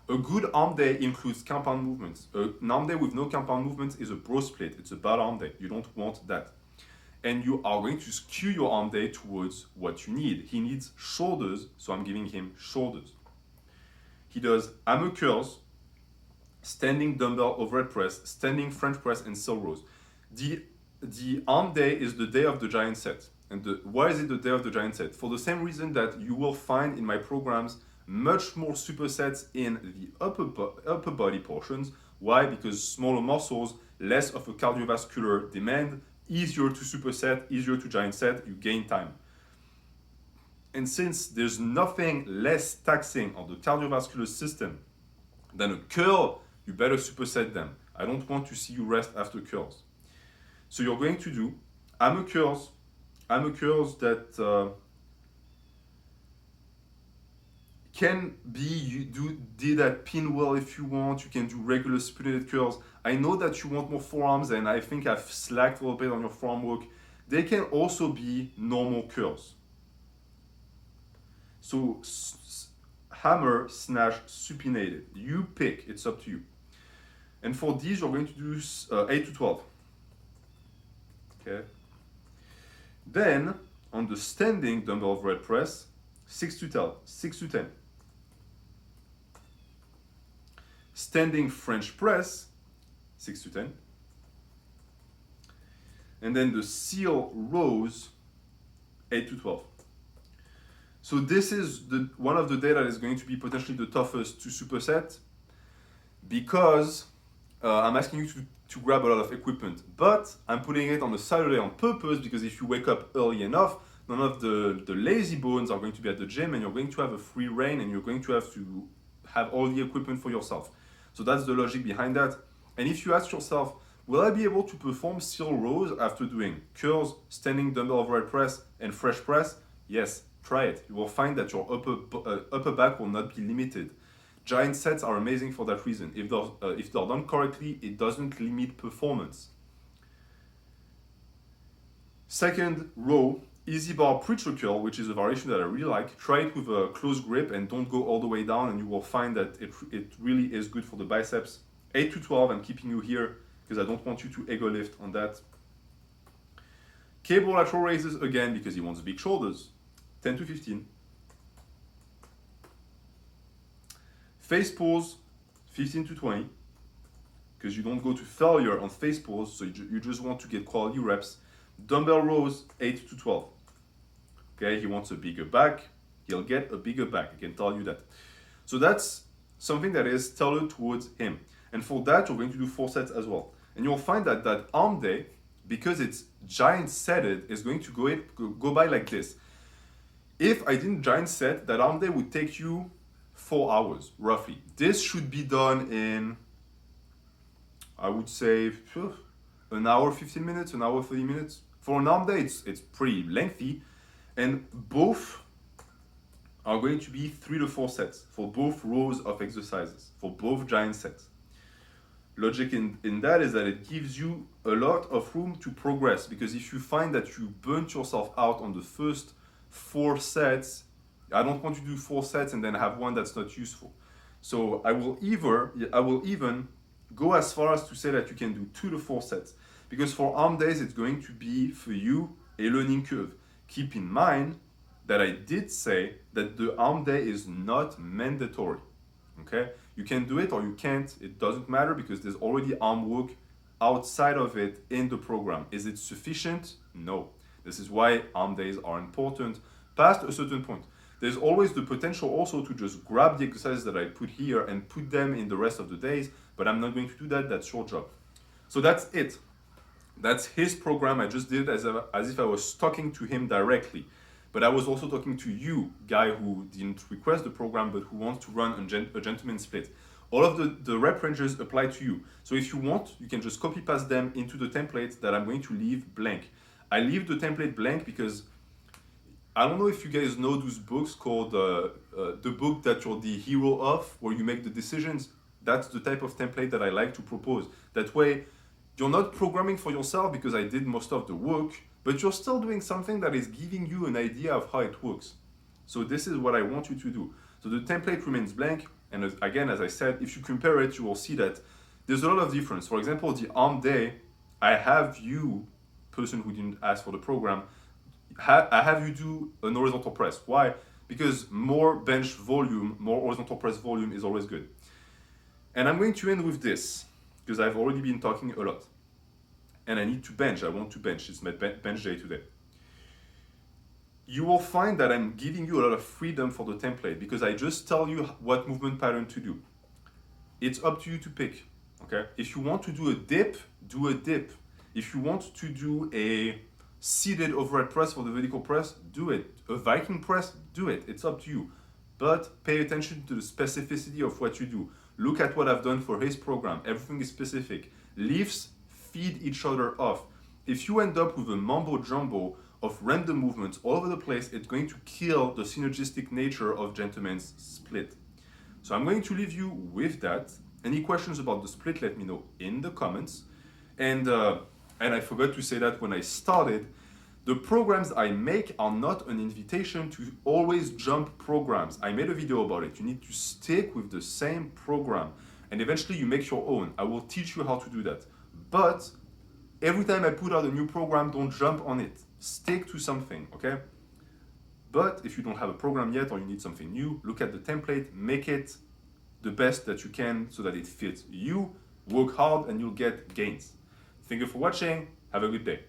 A good arm day includes compound movements. An arm day with no compound movements is a bro split. It's a bad arm day. You don't want that. And you are going to skew your arm day towards what you need. He needs shoulders, so I'm giving him shoulders. He does hammer curls, standing dumbbell overhead press, standing French press, and cell rows. The arm day is the day of the giant set. And why is it the day of the giant set? For the same reason that you will find in my programs much more supersets in the upper body portions. Why? Because smaller muscles, less of a cardiovascular demand, easier to superset, easier to giant set, you gain time. And since there's nothing less taxing on the cardiovascular system than a curl, you better superset them. I don't want to see you rest after curls. So you're going to do hammer curls that can be, you did that pinwheel if you want. You can do regular supinated curls. I know that you want more forearms, and I think I've slacked a little bit on your forearm work. They can also be normal curls. So hammer, snatch, supinated. You pick, it's up to you. And for these, you're going to do 8 to 12. Okay. Then, on the standing dumbbell overhead press, 6 to 10. Standing French press, 6 to 10. And then the seal rows, 8 to 12. So this is one of the day that is going to be potentially the toughest to superset, because I'm asking you to grab a lot of equipment. But I'm putting it on a Saturday on purpose, because if you wake up early enough, none of the lazy bones are going to be at the gym, and you're going to have a free reign, and you're going to have all the equipment for yourself. So that's the logic behind that. And if you ask yourself, will I be able to perform seal rows after doing curls, standing dumbbell overhead press, and French press? Yes, try it. You will find that your upper back will not be limited. Giant sets are amazing for that reason. If they're done correctly, it doesn't limit performance. Second row, easy bar preacher curl, which is a variation that I really like. Try it with a close grip and don't go all the way down, and you will find that it really is good for the biceps. 8 to 12, I'm keeping you here because I don't want you to ego lift on that. Cable lateral raises again because he wants big shoulders. 10 to 15. Facepulls, 15 to 20, because you don't go to failure on facepulls, so you just want to get quality reps. Dumbbell rows, 8 to 12. Okay, he wants a bigger back, he'll get a bigger back, I can tell you that. So that's something that is tailored towards him. And for that, you're going to do 4 sets as well. And you'll find that that arm day, because it's giant setted, is going to go by like this. If I didn't giant set, that arm day would take you 4 hours, roughly. This should be done in, I would say, an hour, 15 minutes, an hour, 30 minutes. For an arm day, it's pretty lengthy. And both are going to be 3 to 4 sets for both rows of exercises, for both giant sets. Logic in that is that it gives you a lot of room to progress, because if you find that you burnt yourself out on the first 4 sets, I don't want you to do 4 sets and then have one that's not useful. So I will even go as far as to say that you can do 2 to 4 sets, because for arm days it's going to be for you a learning curve. Keep in mind that I did say that the arm day is not mandatory. Okay, you can do it or you can't, it doesn't matter, because there's already arm work outside of it in the program. Is it sufficient? No. This is why arm days are important past a certain point. There's always the potential also to just grab the exercises that I put here and put them in the rest of the days, but I'm not going to do that, that's your job. So that's it. That's his program. I just did it as if I was talking to him directly. But I was also talking to you, guy who didn't request the program, but who wants to run a gentleman split. All of the rep ranges apply to you. So if you want, you can just copy paste them into the template that I'm going to leave blank. I leave the template blank because I don't know if you guys know those books called the book that you're the hero of, where you make the decisions. That's the type of template that I like to propose. That way, you're not programming for yourself because I did most of the work, but you're still doing something that is giving you an idea of how it works. So this is what I want you to do. So the template remains blank. And again, as I said, if you compare it, you will see that there's a lot of difference. For example, the arm day, I have you, person who didn't ask for the program, I have you do an horizontal press. Why? Because more bench volume, more horizontal press volume is always good. And I'm going to end with this, because I've already been talking a lot. And I need to bench, I want to bench, it's my bench day today. You will find that I'm giving you a lot of freedom for the template, because I just tell you what movement pattern to do. It's up to you to pick, okay? If you want to do a dip, do a dip. If you want to do a seated overhead press for the vertical press, do it. A Viking press, do it. It's up to you. But pay attention to the specificity of what you do. Look at what I've done for his program. Everything is specific. Lifts feed each other off. If you end up with a mumbo jumbo of random movements all over the place, it's going to kill the synergistic nature of gentleman's split. So I'm going to leave you with that. Any questions about the split, let me know in the comments. And I forgot to say that when I started, the programs I make are not an invitation to always jump programs. I made a video about it. You need to stick with the same program and eventually you make your own. I will teach you how to do that. But every time I put out a new program, don't jump on it. Stick to something, okay? But if you don't have a program yet or you need something new, look at the template, make it the best that you can so that it fits you, work hard and you'll get gains. Thank you for watching. Have a good day.